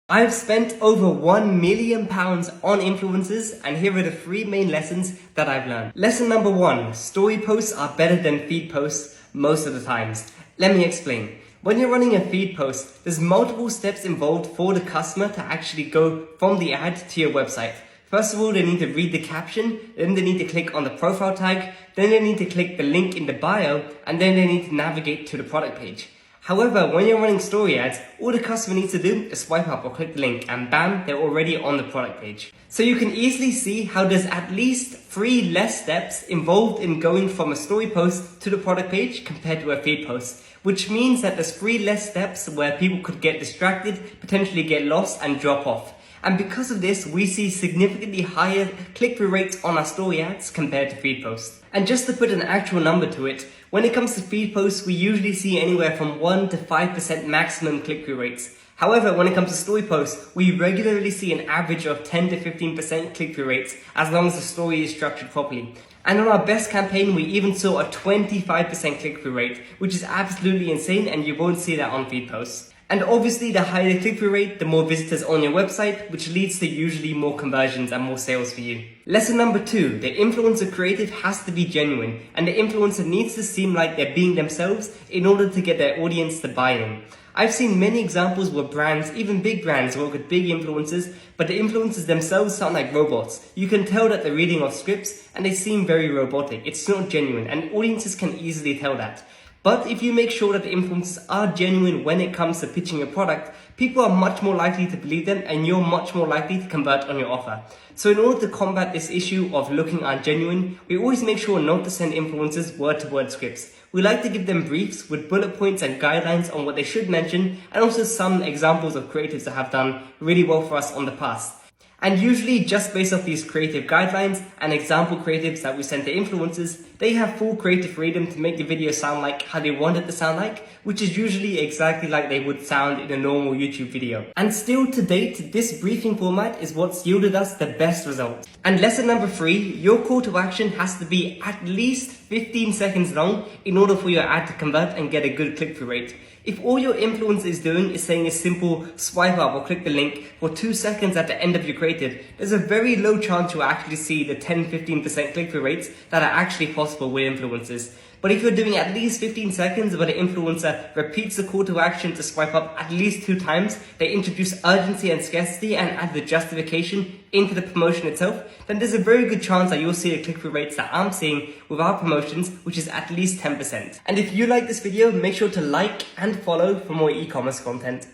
I've spent over £1 million on influencers, and here are the 3 main lessons that I've learned. Lesson number 1, story posts are better than feed posts most of the times. Let me explain. When you're running a feed post, there's multiple steps involved for the customer to actually go from the ad to your website. First of all, they need to read the caption, then they need to click on the profile tag, then they need to click the link in the bio, and then they need to navigate to the product page. However, when you're running story ads, all the customer needs to do is swipe up or click the link, and bam, they're already on the product page. So you can easily see how there's at least 3 less steps involved in going from a story post to the product page compared to a feed post, which means that there's 3 less steps where people could get distracted, potentially get lost and drop off. And because of this, we see significantly higher click-through rates on our story ads compared to feed posts. And just to put an actual number to it, when it comes to feed posts, we usually see anywhere from 1 to 5% maximum click-through rates. However, when it comes to story posts, we regularly see an average of 10 to 15% click-through rates as long as the story is structured properly. And on our best campaign, we even saw a 25% click-through rate, which is absolutely insane, and you won't see that on feed posts. And obviously, the higher the click-through rate, the more visitors on your website, which leads to usually more conversions and more sales for you. Lesson number 2, the influencer creative has to be genuine, and the influencer needs to seem like they're being themselves in order to get their audience to buy in. I've seen many examples where brands, even big brands, work with big influencers, but the influencers themselves sound like robots. You can tell that they're reading off scripts and they seem very robotic. It's not genuine, and audiences can easily tell that. But if you make sure that the influencers are genuine when it comes to pitching a product, people are much more likely to believe them, and you're much more likely to convert on your offer. So in order to combat this issue of looking ungenuine, we always make sure not to send influencers word-to-word scripts. We like to give them briefs with bullet points and guidelines on what they should mention, and also some examples of creatives that have done really well for us on the past. And usually, just based off these creative guidelines and example creatives that we send to influencers, they have full creative freedom to make the video sound like how they want it to sound like, which is usually exactly like they would sound in a normal YouTube video. And still to date, this briefing format is what's yielded us the best results. And lesson number 3, your call to action has to be at least 15 seconds long in order for your ad to convert and get a good click-through rate. If all your influencer is doing is saying a simple swipe up or click the link for 2 seconds at the end of your creative, there's a very low chance you'll actually see the 10-15% click-through rates that are actually possible with influencers. But if you're doing at least 15 seconds where the influencer repeats the call to action to swipe up at least 2 times, they introduce urgency and scarcity and add the justification into the promotion itself, then there's a very good chance that you'll see the click-through rates that I'm seeing with our promotions, which is at least 10%. And if you like this video, make sure to like and follow for more e-commerce content.